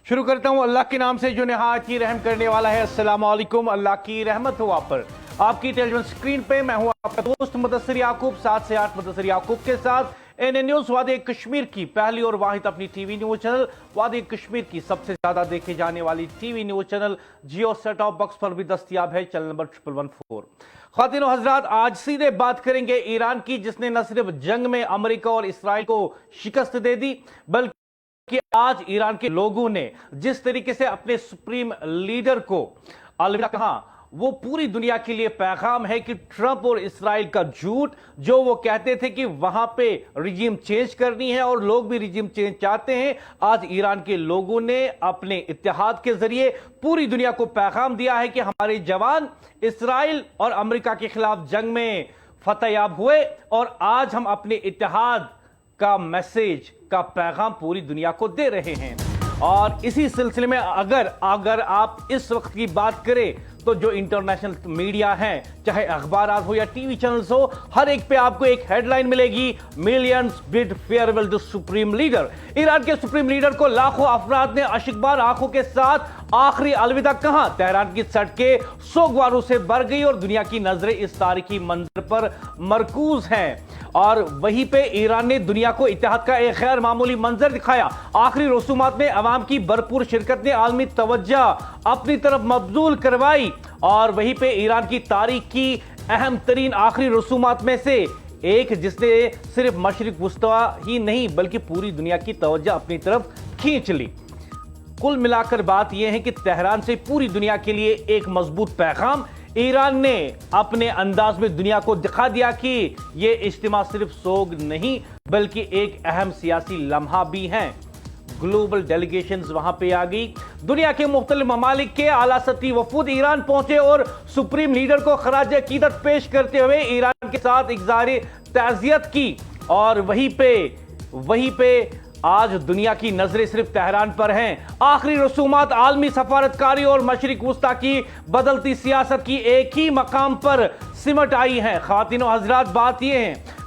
शुरू करता हूं अल्लाह के नाम से जो निहायत ही रहम करने वाला है। अस्सलामु अलैकुम। अल्लाह की रहमत हो आप पर। आपकी टेलीविजन स्क्रीन पे मैं हूं आपका दोस्त मुदस्सिर याकूब, 7 से 8 मुदस्सिर याकूब के साथ एनए न्यूज वादी कश्मीर की पहली और वाहिद अपनी टीवी न्यूज चैनल वादी कश्मीर की सबसे ज्यादा देखे जाने वाली टीवी न्यूज चैनल जियो सेट टॉप बॉक्स पर भी दस्तयाब है, चैनल नंबर 1114। ख्वातीन और हजरात, आज सीधे बात करेंगे ईरान की, जिसने न सिर्फ जंग में अमेरिका और इसराइल को शिकस्त दे दी, बल्कि कि आज ईरान के लोगों ने जिस तरीके से अपने सुप्रीम लीडर को अलविदा कहा, वो पूरी दुनिया के लिए पैगाम है कि ट्रंप और इसराइल का झूठ, जो वो कहते थे कि वहां पे रिजीम चेंज करनी है और लोग भी रिजीम चेंज चाहते हैं, आज ईरान के लोगों ने अपने इत्तेहाद के जरिए पूरी दुनिया को पैगाम दिया है कि हमारे जवान इसराइल और अमेरिका के खिलाफ जंग में फतेहयाब हुए और आज हम अपने इत्तेहाद का मैसेज का पैगाम पूरी दुनिया को दे रहे हैं। और इसी सिलसिले में अगर आप इस वक्त की बात करें तो जो इंटरनेशनल मीडिया है, चाहे अखबार हो या टीवी चैनल्स हो, हर एक पे आपको एक हेडलाइन मिलेगी, millions bid farewell the supreme leader. Iran के सुप्रीम लीडर को लाखों अफराद ने अशिकबार आंखों के साथ आखिरी अलविदा कहा। तेहरान की सड़कें सोगवारों से भर गई और दुनिया की नजरें इस तारीखी मंजर पर मरकूज हैं। और वहीं पे ईरान ने दुनिया को इत्तेहाद का एक गैर मामूली मंजर दिखाया। आखिरी रसूमात में अवाम की भरपूर शिरकत ने आलमी तवज्जो अपनी तरफ मबजूल करवाई और वहीं पे ईरान की तारीख की अहम तरीन आखिरी रसूमात में से एक, जिसने सिर्फ मशरिक वुस्ता ही नहीं बल्कि पूरी दुनिया की तवज्जो अपनी तरफ खींच ली। कुल मिलाकर बात यह है कि तेहरान से पूरी दुनिया के लिए एक मजबूत पैगाम। ईरान ने अपने अंदाज में दुनिया को दिखा दिया कि यह इज्तिमा सिर्फ सोग नहीं बल्कि एक अहम सियासी लम्हा भी है। ग्लोबल डेलीगेशंस वहां पे आ गई। दुनिया के मुख्तलिफ ममालिक के आला सतही वफूद ईरान पहुंचे और सुप्रीम लीडर को खराज अकीदत पेश करते हुए ईरान के साथ इज़हार ताज़ियत की। और वहीं पे आज दुनिया की नजरें सिर्फ तेहरान पर हैं। आखिरी रसूमात आलमी सफारतकारी और मशरिक वुस्ता की बदलती सियासत की एक ही मकाम पर सिमट आई है। ख्वातीन और हजरात,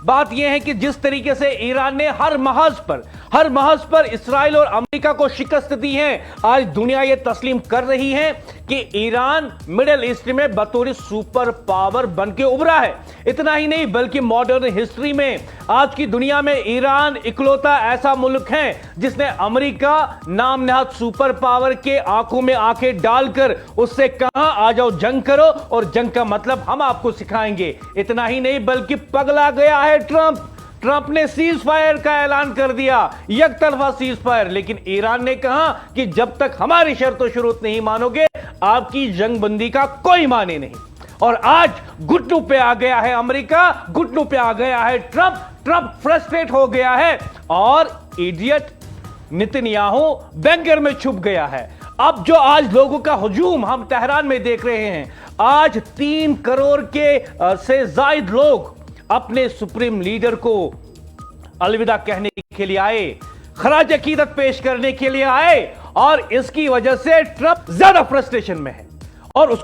बात यह है कि जिस तरीके से ईरान ने हर महज पर इसराइल और अमेरिका को शिकस्त दी है, आज दुनिया यह तस्लीम कर रही है कि ईरान मिडिल ईस्ट में बतौर सुपर पावर बन के उभरा है। इतना ही नहीं बल्कि मॉडर्न हिस्ट्री में आज की दुनिया में ईरान इकलौता ऐसा मुल्क है जिसने अमेरिका नाम नहाद सुपर पावर के आंखों में आंखें डालकर उससे कहा, आ जाओ जंग करो और जंग का मतलब हम आपको सिखाएंगे। इतना ही नहीं बल्कि पगला गया है ट्रंप ने सीज फायर का ऐलान कर दिया, एक तरफा सीज फायर। लेकिन ईरान ने कहा कि जब तक हमारी शर्त शुरूत नहीं मानोगे, आपकी जंगबंदी का कोई माने नहीं। और आज घुटनों पे आ गया है अमेरिका, घुटनों पे आ गया है ट्रंप फ्रस्ट्रेट हो गया है और इडियट नेतन्याहू बैंकर में छुप गया है। अब जो आज लोगों का हुजूम हम तेहरान में देख रहे हैं, आज 3 करोड़ के से ज्यादा लोग अपने सुप्रीम लीडर को अलविदा कहने के लिए आए, खराज अकीदत पेश करने के लिए आए और इसकी वजह से ट्रंप ज्यादा फ्रस्ट्रेशन में है। और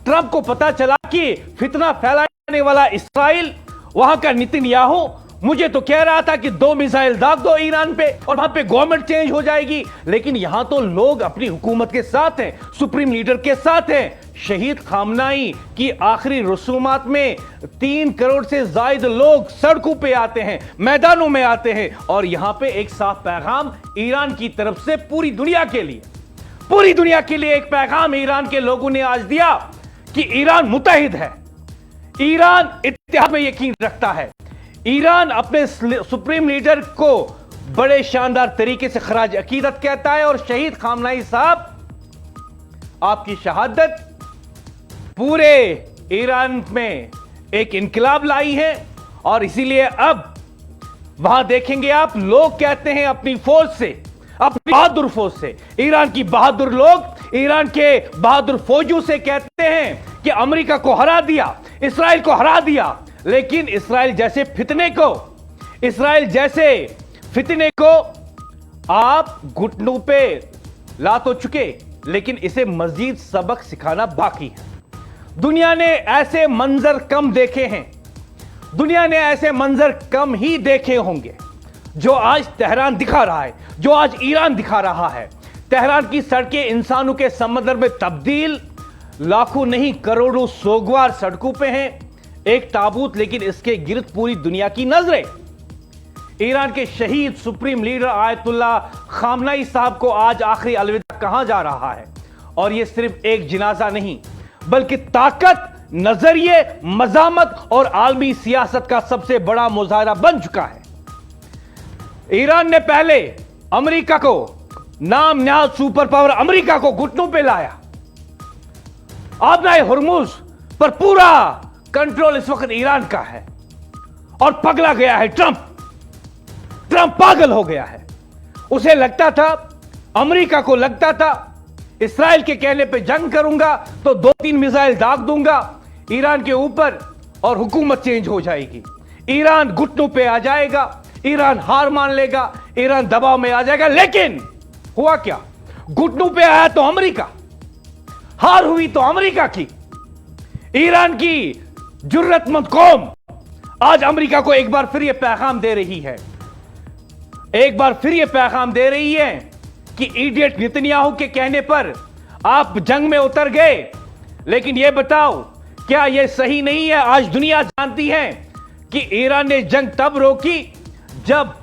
ट्रंप को पता चला कि फितना फैलाने वाला इसराइल, वहां का नेतन्याहू मुझे तो कह रहा था कि 2 मिसाइल दाग दो ईरान पे और वहां पे गवर्नमेंट चेंज हो जाएगी, लेकिन यहां तो लोग अपनी हुकूमत के साथ हैं, सुप्रीम लीडर के साथ हैं। शहीद खामनाई की आखिरी रसूमात में 3 करोड़ से ज्यादा लोग सड़कों पे आते हैं, मैदानों में आते हैं और यहां पे एक साफ पैगाम ईरान की तरफ से पूरी दुनिया के लिए एक पैगाम ईरान के लोगों ने आज दिया कि ईरान मुत्तहिद है, ईरान इत्तेहाद में यकीन रखता है, ईरान अपने सुप्रीम लीडर को बड़े शानदार तरीके से खराज अकीदत कहता है। और शहीद खामनाई साहब, आपकी शहादत पूरे ईरान में एक इनकलाब लाई है और इसीलिए अब वहां देखेंगे आप, लोग कहते हैं अपनी फौज से, अपनी बहादुर फौज से, ईरान की बहादुर लोग ईरान के बहादुर फौजियों से कहते हैं कि अमेरिका को हरा दिया, इसराइल को हरा दिया। लेकिन इसराइल जैसे फितने को आप घुटनों पे ला तो चुके, लेकिन इसे मजीद सबक सिखाना बाकी है। दुनिया ने ऐसे मंजर कम देखे हैं, दुनिया ने ऐसे मंजर कम ही देखे होंगे जो आज तेहरान दिखा रहा है, जो आज ईरान दिखा रहा है। तेहरान की सड़कें इंसानों के समंदर में तब्दील, लाखों नहीं करोड़ों सोगवार सड़कों पे हैं, एक ताबूत लेकिन इसके गिर्द पूरी दुनिया की नजरें। ईरान के शहीद सुप्रीम लीडर आयतुल्लाह खामनाई साहब को आज आखिरी अलविदा कहा जा रहा है, और यह सिर्फ एक जनाजा नहीं बल्कि ताकत, नजरिए, मजामत और आलमी सियासत का सबसे बड़ा मुजाहरा बन चुका है। ईरान ने पहले अमेरिका को, नाम नहाद सुपर पावर अमेरिका को घुटनों पे लाया। आबनाए हुर्मुज पर पूरा कंट्रोल इस वक्त ईरान का है, और पगला गया है ट्रंप पागल हो गया है। उसे लगता था, अमेरिका को लगता था, इस्राइल के कहने पे जंग करूंगा तो 2-3 मिसाइल दाग दूंगा ईरान के ऊपर और हुकूमत चेंज हो जाएगी, ईरान घुटनों पे आ जाएगा, ईरान हार मान लेगा, ईरान दबाव में आ जाएगा। लेकिन हुआ क्या? घुटनों पे आया तो अमेरिका, हार हुई तो अमेरिका की। ईरान की जुर्रतमंद कौम आज अमेरिका को एक बार फिर यह पैगाम दे रही है, एक बार फिर यह पैगाम दे रही है कि इडियट नेतन्याहू के कहने पर आप जंग में उतर गए, लेकिन यह बताओ क्या यह सही नहीं है? आज दुनिया जानती है कि ईरान ने जंग तब रोकी जब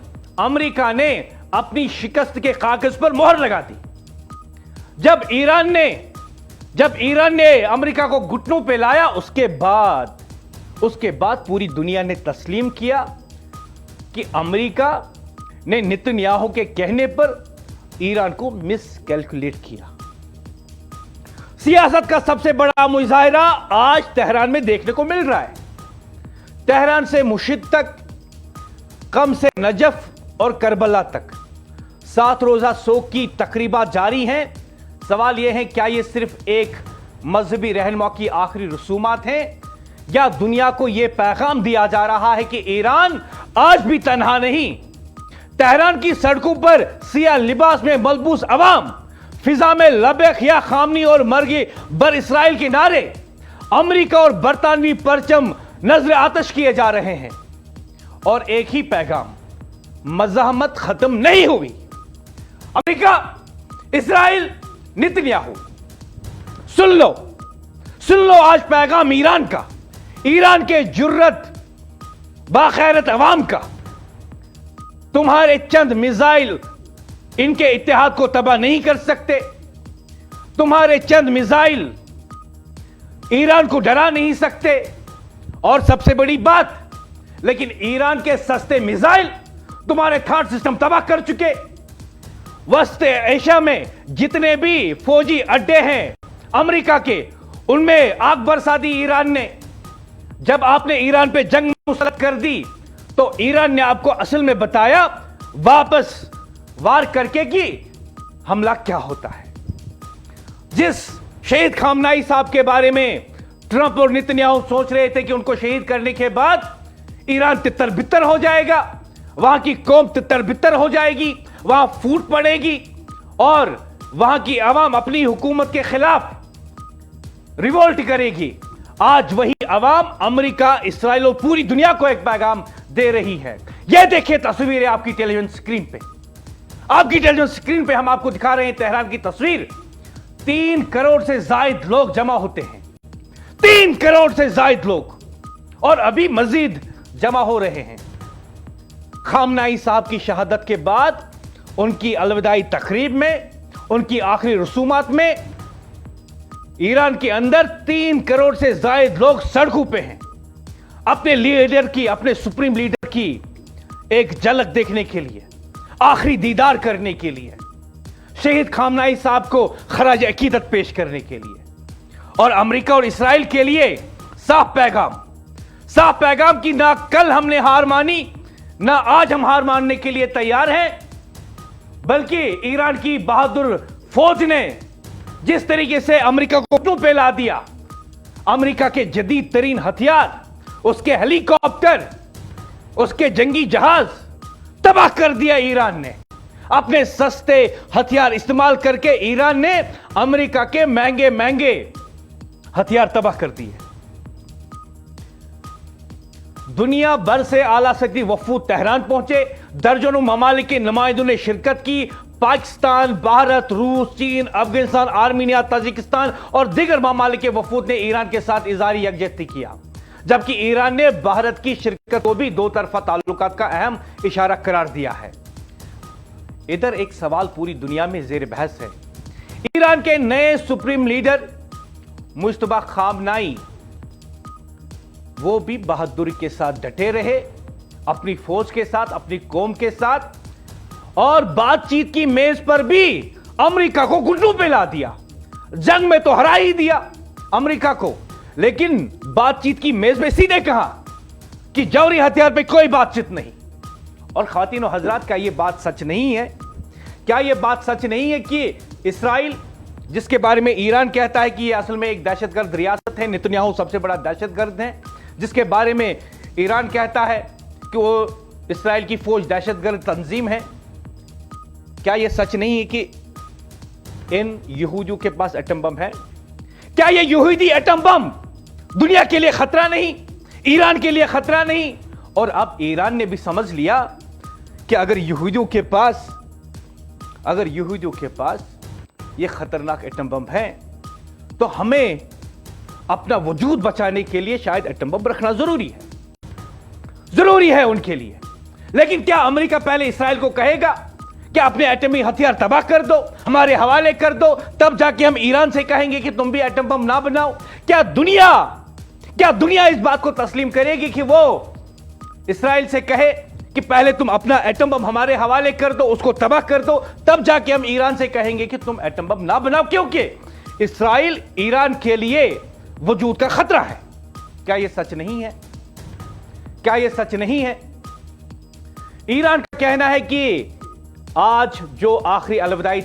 अमेरिका ने अपनी शिकस्त के कागज पर मोहर लगा दी। जब ईरान ने अमेरिका को घुटनों पे लाया, उसके बाद पूरी दुनिया ने तस्लीम किया कि अमेरिका ने नेतन्याहू के कहने पर ईरान को मिसकैलकुलेट किया। सियासत का सबसे बड़ा मुजाहिरा आज तेहरान में देखने को मिल रहा है। तेहरान से मुशिद तक, कम से नजफ और करबला तक 7 रोजा सोग की तकरीबात जारी हैं। सवाल यह है, क्या यह सिर्फ एक मजहबी रहनुमा की आखिरी रसूमात हैं, या दुनिया को यह पैगाम दिया जा रहा है कि ईरान आज भी तन्हा नहीं। तेहरान की सड़कों पर सिया लिबास में मलबूस अवाम, फिजा में लबैक या खामनी और मरगी बर इस्राइल के नारे, अमेरिका और बरतानवी परचम नजर आतश किए जा रहे हैं, और एक ही पैगाम, मज़ाहमत खत्म नहीं हुई। अमेरिका, इस्राइल, नेतन्याहू, सुन लो आज पैगाम ईरान का, ईरान के जुर्रत बाखैरत अवाम का। तुम्हारे चंद मिसाइल इनके इत्तेहाद को तबाह नहीं कर सकते, तुम्हारे चंद मिसाइल ईरान को डरा नहीं सकते, और सबसे बड़ी बात, लेकिन ईरान के सस्ते मिसाइल तुम्हारे थाट सिस्टम तबाह कर चुके। वस्त एशिया में जितने भी फौजी अड्डे हैं अमेरिका के, उनमें आग बरसा दी ईरान ने। जब आपने ईरान पे जंग मुसल्लत कर दी तो ईरान ने आपको असल में बताया वापस वार करके कि हमला क्या होता है। जिस शहीद खामनाई साहब के बारे में ट्रंप और नेतन्याहू सोच रहे थे कि उनको शहीद करने के बाद ईरान तितर बितर हो जाएगा, वहां की कौम तितर बितर हो जाएगी, वहां फूट पड़ेगी और वहां की आवाम अपनी हुकूमत के खिलाफ रिवोल्ट करेगी, आज वही आवाम अमेरिका, इस्राइल और पूरी दुनिया को एक पैगाम दे रही है। यह देखिए तस्वीरें आपकी टेलीविजन स्क्रीन पे, आपकी टेलीविजन स्क्रीन पे हम आपको दिखा रहे हैं तेहरान की तस्वीर। 3 करोड़ से जायद लोग जमा होते हैं, 3 करोड़ से जायद लोग, और अभी मजीद जमा हो रहे हैं। खामनाई साहब की शहादत के बाद उनकी अलविदाई तकरीब में, उनकी आखिरी रसूमात में ईरान के अंदर 3 करोड़ से जायद लोग सड़कों पे हैं, अपने लीडर की, अपने सुप्रीम लीडर की एक झलक देखने के लिए, आखिरी दीदार करने के लिए, शहीद खामनाई साहब को खराज अकीदत पेश करने के लिए, और अमेरिका और इस्राइल के लिए साफ पैगाम कि ना कल हमने हार मानी, ना आज हम हार मानने के लिए तैयार हैं, बल्कि ईरान की बहादुर फौज ने जिस तरीके से अमेरिका को घुटनों पे ला दिया, अमेरिका के जदीद तरीन हथियार, उसके हेलीकॉप्टर, उसके जंगी जहाज तबाह कर दिया ईरान ने। अपने सस्ते हथियार इस्तेमाल करके ईरान ने अमेरिका के महंगे महंगे हथियार तबाह कर दिए। दुनिया भर से आला सदी वफूद तेहरान पहुंचे, दर्जनों ममालिक के नुमाइंदों ने शिरकत की, पाकिस्तान, भारत, रूस, चीन, अफगानिस्तान, आर्मीनिया, ताजिकिस्तान और दीगर ममालिक के वफूद ने ईरान के साथ इज़हार यकजहती किया, जबकि ईरान ने भारत की शिरकत को भी दो तरफा ताल्लुकात का अहम इशारा करार दिया है। इधर एक सवाल पूरी दुनिया में ज़ेर बहस है। ईरान के नए सुप्रीम लीडर मुज्तबा खामनाई, वो भी बहादुरी के साथ डटे रहे, अपनी फौज के साथ, अपनी कौम के साथ, और बातचीत की मेज पर भी अमेरिका को घुटनों पे ला दिया। जंग में तो हरा ही दिया अमेरिका को, लेकिन बातचीत की मेज पे सीधे कहा कि जौहरी हथियार पे कोई बातचीत नहीं। और ख्वातीन और हजरात, क्या यह बात सच नहीं है? क्या यह बात सच नहीं है कि इसराइल, जिसके बारे में ईरान कहता है कि यह असल में एक दहशतगर्द रियासत है, नेतन्याहू सबसे बड़ा दहशतगर्द है, जिसके बारे में ईरान कहता है कि वो इसराइल की फौज दहशतगर्द तंजीम है, क्या यह सच नहीं है कि इन यहूदियों के पास एटम बम है? क्या यह यहूदी एटम बम दुनिया के लिए खतरा नहीं, ईरान के लिए खतरा नहीं? और अब ईरान ने भी समझ लिया कि अगर यहूदियों के पास यह खतरनाक एटम बम है, तो हमें अपना वजूद बचाने के लिए शायद एटम बम रखना जरूरी है उनके लिए। लेकिन क्या अमेरिका पहले इसराइल को कहेगा कि अपने एटमी हथियार तबाह कर दो, हमारे हवाले कर दो, तब जाके हम ईरान से कहेंगे कि तुम भी एटम बम ना बनाओ? क्या दुनिया इस बात को तस्लीम करेगी कि वो इसराइल से कहे कि पहले तुम अपना एटम बम हमारे हवाले कर दो, उसको तबाह कर दो, तब जाके हम ईरान से कहेंगे कि तुम एटम बम ना बनाओ? क्योंकि इसराइल ईरान के लिए वजूद का खतरा है। क्या यह सच नहीं है? क्या यह सच नहीं है? ईरान का कहना है कि आज जो आखिरी अलविदाई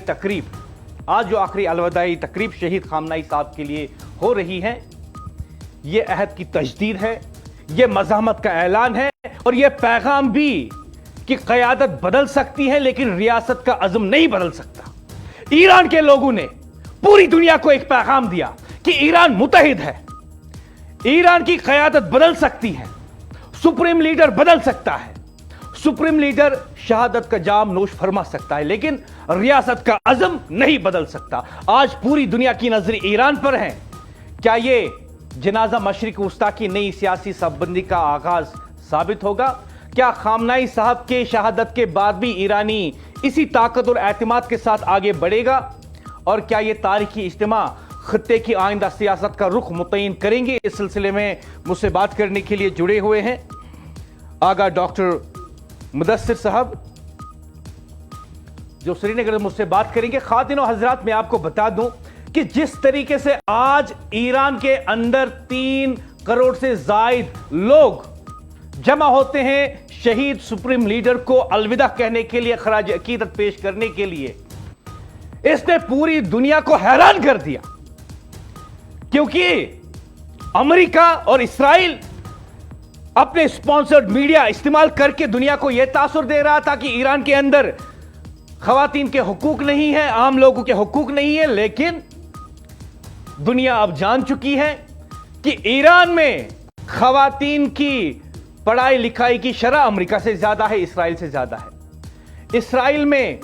तकरीब शहीद खामनाई साहब के लिए हो रही है, यह अहद की तजदीद है, यह मज़ाहमत का ऐलान है, और यह पैगाम भी कि क़यादत बदल सकती है लेकिन रियासत का अज़्म नहीं बदल सकता। ईरान के लोगों ने पूरी दुनिया को एक पैगाम दिया कि ईरान मुत्तहिद है, ईरान की क़यादत बदल सकती है, सुप्रीम लीडर बदल सकता है, सुप्रीम लीडर शहादत का जाम नोश फरमा सकता है, लेकिन रियासत का अज़्म नहीं बदल सकता। आज पूरी दुनिया की नजर ईरान पर है। क्या यह जनाजा मशरिक वस्ता की नई सियासी सबबंदी का आगाज साबित होगा? क्या खामनाई साहब के शहादत के बाद भी ईरानी इसी ताकत और एतमाद के साथ आगे बढ़ेगा? और क्या यह तारीखी इज्तिमा खत्ते की आइंदा सियासत का रुख मुतय्यन करेंगे? इस सिलसिले में मुझसे बात करने के लिए जुड़े हुए हैं आगा डॉक्टर मुदस्सिर साहब, जो श्रीनगर में मुझसे बात करेंगे। ख़वातीन और हज़रात, मैं आपको बता दूं कि जिस तरीके से आज ईरान के अंदर 3 करोड़ से ज़ायद लोग जमा होते हैं शहीद सुप्रीम लीडर को अलविदा कहने के लिए, खराज अकीदत पेश करने के लिए, इसने पूरी दुनिया को हैरान कर दिया। क्योंकि अमेरिका और इसराइल अपने स्पॉन्सर्ड मीडिया इस्तेमाल करके दुनिया को यह तासुर दे रहा था कि ईरान के अंदर खवातीन के हुकूक नहीं है, आम लोगों के हुकूक नहीं है, लेकिन दुनिया अब जान चुकी है कि ईरान में खवातीन की पढ़ाई लिखाई की शरह अमेरिका से ज्यादा है, इसराइल से ज्यादा है। इसराइल में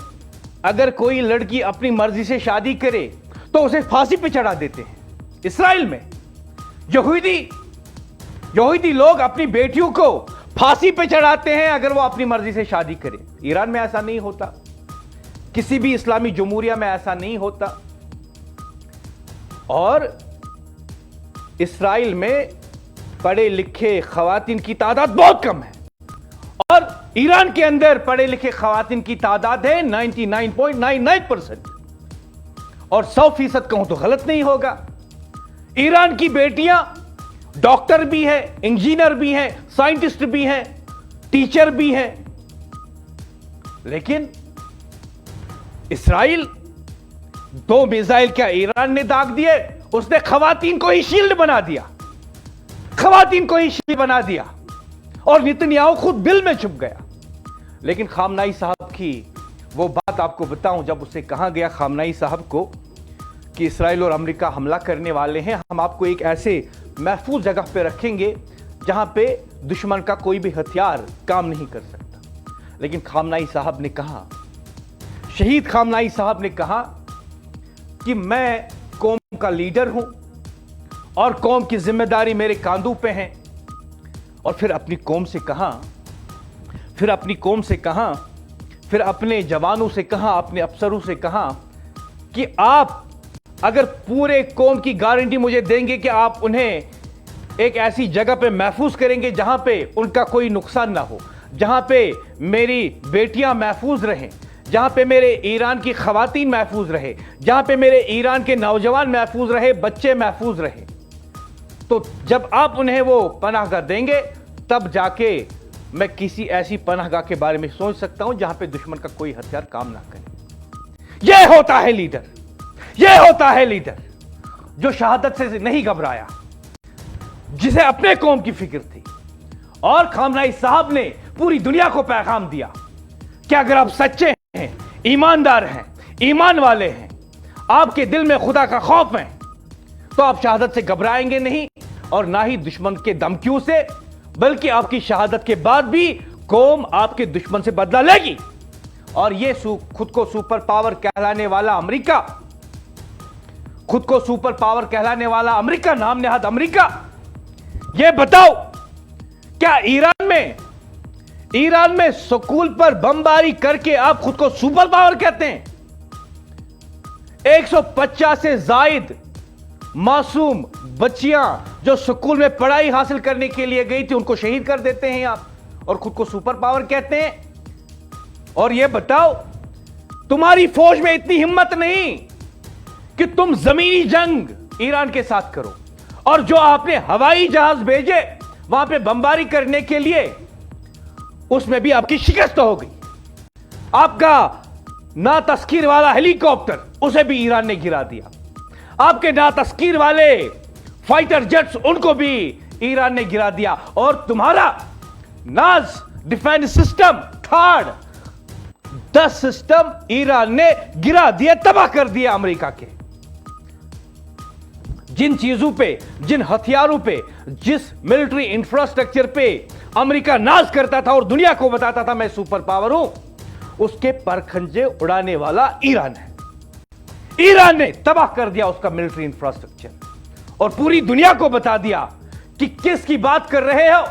अगर कोई लड़की अपनी मर्जी से शादी करे तो उसे फांसी पे चढ़ा देते हैं। इसराइल में यहूदी लोग अपनी बेटियों को फांसी पे चढ़ाते हैं अगर वो अपनी मर्जी से शादी करे। ईरान में ऐसा नहीं होता, किसी भी इस्लामी जमहूरिया में ऐसा नहीं होता। और इसराइल में पढ़े लिखे खवातीन की तादाद बहुत कम है, और ईरान के अंदर पढ़े लिखे खवातीन की तादाद है 99.99%, और 100% कहूं तो गलत नहीं होगा। ईरान की बेटियां डॉक्टर भी है, इंजीनियर भी हैं, साइंटिस्ट भी हैं, टीचर भी हैं, लेकिन इसराइल 2 मिसाइल क्या ईरान ने दाग दिए, उसने खवातीन को ही शील्ड बना दिया, और नेतन्याहू खुद बिल में छुप गया। लेकिन खामनाई साहब की वो बात आपको बताऊं, जब उससे कहा गया खामनाई साहब को कि इसराइल और अमेरिका हमला करने वाले हैं, हम आपको एक ऐसे महफूज जगह पे रखेंगे जहां पे दुश्मन का कोई भी हथियार काम नहीं कर सकता। लेकिन खामनाई साहब ने कहा शहीद खामनाई साहब ने कहा कि मैं कौम का लीडर हूं और कौम की जिम्मेदारी मेरे कांधों पे है। और फिर अपनी कौम से कहा, फिर अपने जवानों से कहा, अपने अफसरों से कहा कि आप अगर पूरे कौम की गारंटी मुझे देंगे कि आप उन्हें एक ऐसी जगह पे महफूज करेंगे जहां पे उनका कोई नुकसान ना हो, जहां पे मेरी बेटियां महफूज रहें, जहां पे मेरे ईरान की खवातीन महफूज रहे, जहां पे मेरे ईरान के नौजवान महफूज रहे, बच्चे महफूज रहे, तो जब आप उन्हें वो पनाहगाह देंगे तब जाके मैं किसी ऐसी पनाहगाह के बारे में सोच सकता हूं जहां पे दुश्मन का कोई हथियार काम ना करे। यह होता है लीडर, यह होता है लीडर जो शहादत से नहीं घबराया, जिसे अपने कौम की फिक्र थी। और खामनाई साहब ने पूरी दुनिया को पैगाम दिया कि अगर आप सच्चे हैं, ईमानदार हैं, ईमान वाले हैं, आपके दिल में खुदा का खौफ है, तो आप शहादत से घबराएंगे नहीं और ना ही दुश्मन के धमकियों से, बल्कि आपकी शहादत के बाद भी कौम आपके दुश्मन से बदला लेगी। और ये खुद को सुपर पावर कहलाने वाला अमेरिका, खुद को सुपर पावर कहलाने वाला अमेरिका, नाम नेहाद अमेरिका, ये बताओ क्या ईरान में स्कूल पर बमबारी करके आप खुद को सुपर पावर कहते हैं? 150 से जायद मासूम बच्चियां जो स्कूल में पढ़ाई हासिल करने के लिए गई थी उनको शहीद कर देते हैं आप और खुद को सुपर पावर कहते हैं। और यह बताओ तुम्हारी फौज में इतनी हिम्मत नहीं कि तुम जमीनी जंग ईरान के साथ करो, और जो आपने हवाई जहाज भेजे वहां पे बमबारी करने के लिए, उसमें भी आपकी शिकस्त हो गई। आपका ना तस्कीर वाला हेलीकॉप्टर, उसे भी ईरान ने गिरा दिया। आपके ना तस्कीर वाले फाइटर जेट्स, उनको भी ईरान ने गिरा दिया। और तुम्हारा नाज defence system third 10 system Iran ने गिरा दिया, तबाह कर दिया अमेरिका के। जिन चीजों पे, जिन हथियारों पे, जिस मिलिट्री इंफ्रास्ट्रक्चर पे अमेरिका नाज करता था और दुनिया को बताता था मैं सुपर पावर हूं, उसके परखंजे उड़ाने वाला ईरान है। ईरान ने तबाह कर दिया उसका मिलिट्री इंफ्रास्ट्रक्चर और पूरी दुनिया को बता दिया कि किसकी बात कर रहे हो,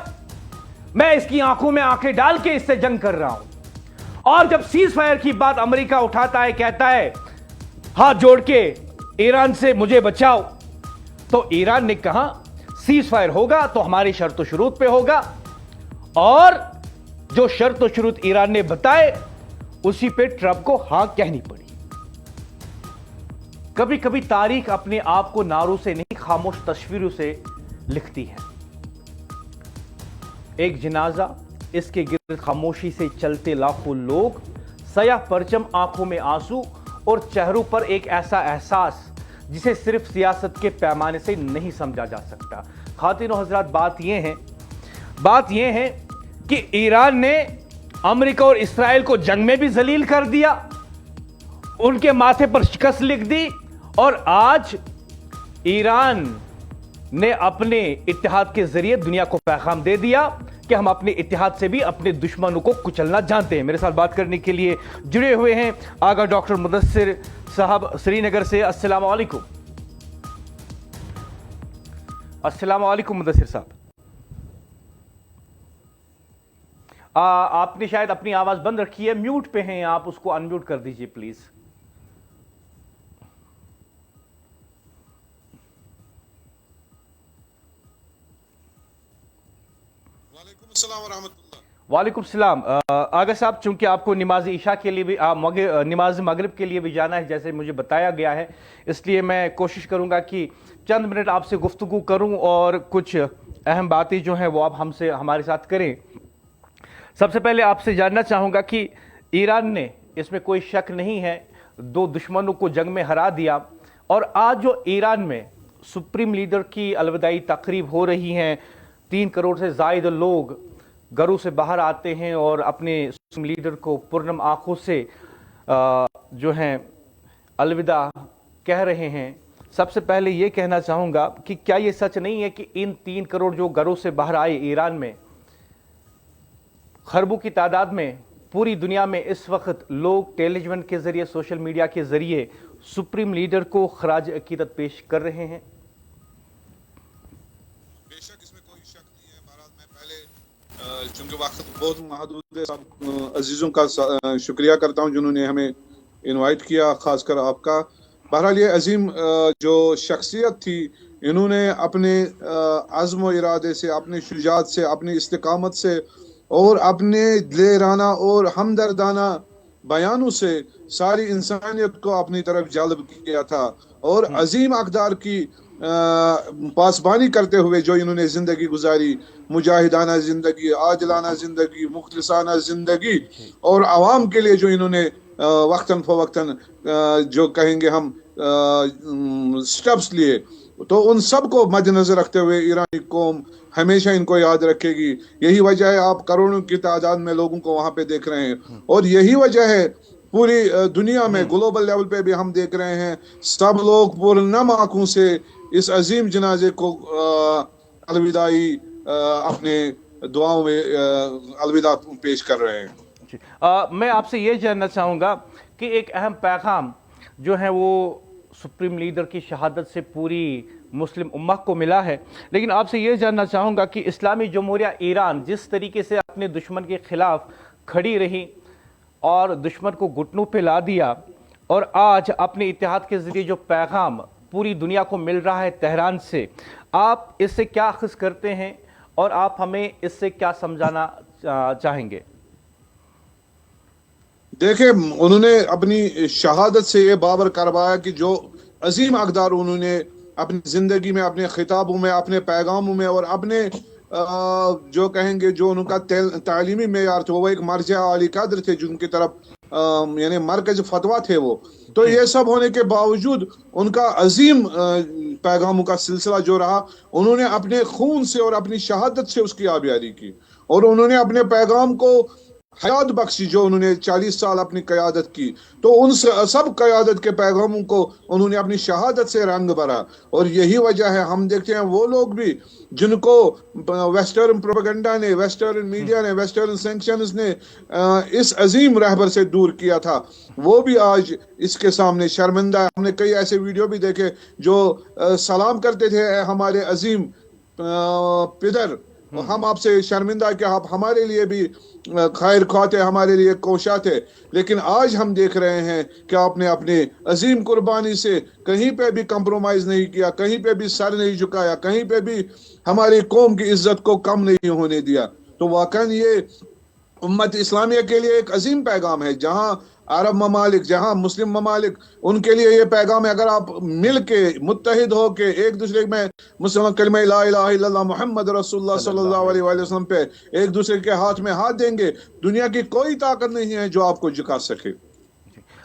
मैं इसकी आंखों में आंखें डाल के इससे जंग कर रहा हूं। और जब सीज फायर की बात अमेरिका उठाता है, कहता है हाथ जोड़ के ईरान से मुझे बचाओ, तो ईरान ने कहा सीज फायर होगा तो हमारी शर्त शुरूत पे होगा, और जो शर्त शुरूत ईरान ने बताए उसी पे ट्रंप को हां कहनी पड़ी। कभी कभी तारीख अपने आप को नारों से नहीं, खामोश तस्वीरों से लिखती है। एक जनाजा, इसके गिर्द खामोशी से चलते लाखों लोग, सया परचम, आंखों में आंसू और चेहरों पर एक ऐसा एहसास जिसे सिर्फ सियासत के पैमाने से नहीं समझा जा सकता। खातिन और हजरात, बात यह है कि ईरान ने अमेरिका और इस्राएल को जंग में भी जलील कर दिया, उनके माथे पर शिकस्त लिख दी, और आज ईरान ने अपने इत्तेहाद के जरिए दुनिया को पैगाम दे दिया कि हम अपने इत्तेहाद से भी अपने दुश्मनों को कुचलना जानते हैं। मेरे साथ बात करने के लिए जुड़े हुए हैं आगा डॉक्टर मुदस्सिर साहब श्रीनगर से। अस्सलाम वालेकुम। अस्सलाम वालेकुम मुदस्सिर साहब। आपने शायद अपनी आवाज बंद रखी है, म्यूट पे हैं आप, उसको अनम्यूट कर दीजिए प्लीज। वालेकुम सलाम। आगा साहब, चूंकि आपको नमाज ईशा के लिए भी, नमाज मगरिब के लिए भी जाना है जैसे मुझे बताया गया है, इसलिए मैं कोशिश करूंगा कि चंद मिनट आपसे गुफ्तगू करूं और कुछ अहम बातें जो हैं वो आप हमारे साथ करें। सबसे पहले आपसे जानना चाहूँगा कि ईरान ने, इसमें कोई शक नहीं है, 2 दुश्मनों को जंग में हरा दिया, और आज जो ईरान में सुप्रीम लीडर की अलविदाई तकरीब हो रही हैं, 3 करोड़ से ज़ायद लोग घरों से बाहर आते हैं और अपने लीडर को पुरनम आंखों से जो हैं अलविदा कह रहे हैं। सबसे पहले ये कहना चाहूँगा कि क्या ये सच नहीं है कि इन 3 करोड़ जो घरों से बाहर आए ईरान में, खरबों की तादाद में پوری دنیا میں اس وقت لوگ ٹیلی ویژن کے ذریعے سوشل میڈیا کے ذریعے سپریم لیڈر کو خراج عقیدت پیش کر رہے ہیں؟ بے شک اس میں کوئی شک نہیں ہے. بہرحال میں پہلے چونکہ وقت بہت محدود ہے، سب عزیزوں کا شکریہ کرتا ہوں جنہوں نے ہمیں انوائٹ کیا، خاص کر آپ کا. بہرحال یہ عظیم جو شخصیت تھی، انہوں نے اپنے عزم و ارادے سے، اپنے شجاعت سے، اپنی استقامت سے اور اپنے دلیرانہ اور ہمدردانہ بیانوں سے ساری انسانیت کو اپنی طرف جلب کیا تھا، اور عظیم اقدار کی پاسبانی کرتے ہوئے جو انہوں نے زندگی گزاری، مجاہدانہ زندگی، عاجلانہ زندگی، مخلصانہ زندگی، اور عوام کے لیے جو انہوں نے وقتاً فوقتاً جو کہیں گے ہم سٹیپس لیے، تو ان سب کو مد نظر رکھتے ہوئے ایرانی قوم ہمیشہ ان کو یاد رکھے گی. یہی وجہ ہے آپ کروڑوں کی تعداد میں لوگوں کو وہاں پہ دیکھ رہے ہیں، اور یہی وجہ ہے پوری دنیا میں گلوبل لیول پہ بھی ہم دیکھ رہے ہیں سب لوگ پرنم آنکھوں سے اس عظیم جنازے کو الوداعی اپنے دعاؤں میں الوداع پیش کر رہے ہیں. میں آپ سے یہ جاننا چاہوں گا کہ ایک اہم پیغام جو ہے وہ سپریم لیڈر کی شہادت سے پوری مسلم امہ کو ملا ہے، لیکن آپ سے یہ جاننا چاہوں گا کہ اسلامی جمہوریہ ایران جس طریقے سے اپنے دشمن کے خلاف کھڑی رہی اور دشمن کو گھٹنوں پہ لا دیا، اور آج اپنے اتحاد کے ذریعے جو پیغام پوری دنیا کو مل رہا ہے تہران سے، آپ اس سے کیا اخذ کرتے ہیں اور آپ ہمیں اس سے کیا سمجھانا چاہیں گے؟ دیکھیں، انہوں نے اپنی شہادت سے یہ بابر کروایا کہ جو عظیم اقدار انہوں نے اپنی زندگی میں، اپنے خطابوں میں، اپنے پیغاموں میں، اور اپنے جو کہیں گے جو ان کا تعلیمی معیار تھے، وہ ایک مرجع عالی قدر تھے جن کی طرف یعنی مرکز فتویٰ تھے وہ. تو یہ سب ہونے کے باوجود ان کا عظیم پیغاموں کا سلسلہ جو رہا، انہوں نے اپنے خون سے اور اپنی شہادت سے اس کی آبیاری کی، اور انہوں نے اپنے پیغام کو حیات بخشی. جو انہوں نے 40 سال اپنی قیادت کی، تو ان سب قیادت کے پیغاموں کو انہوں نے اپنی شہادت سے رنگ بھرا. اور یہی وجہ ہے ہم دیکھتے ہیں وہ لوگ بھی جن کو ویسٹرن پروپیگنڈا نے، ویسٹرن میڈیا نے، ویسٹرن سینکشنز نے اس عظیم رہبر سے دور کیا تھا، وہ بھی آج اس کے سامنے شرمندہ ہے. ہم نے کئی ایسے ویڈیو بھی دیکھے جو سلام کرتے تھے، اے ہمارے عظیم پدر، ہم آپ سے شرمندہ کہ آپ ہمارے لیے بھی خیر خواہ تھے، ہمارے لیے کوشاں تھے. لیکن آج ہم دیکھ رہے ہیں کہ آپ نے اپنے عظیم قربانی سے کہیں پہ بھی کمپرومائز نہیں کیا، کہیں پہ بھی سر نہیں جھکایا، کہیں پہ بھی ہماری قوم کی عزت کو کم نہیں ہونے دیا. تو واقعاً یہ امت اسلامیہ کے لیے ایک عظیم پیغام ہے. جہاں عرب ممالک، جہاں مسلم ممالک، ان کے لیے یہ پیغام ہے، اگر آپ مل کے متحد ہو کے ایک دوسرے میں مسلمان کلمہ لا الہ الا اللہ محمد رسول اللہ صلی اللہ علیہ وآلہ وسلم پہ ایک دوسرے کے ہاتھ میں ہاتھ دیں گے، دنیا کی کوئی طاقت نہیں ہے جو آپ کو جھکا سکے.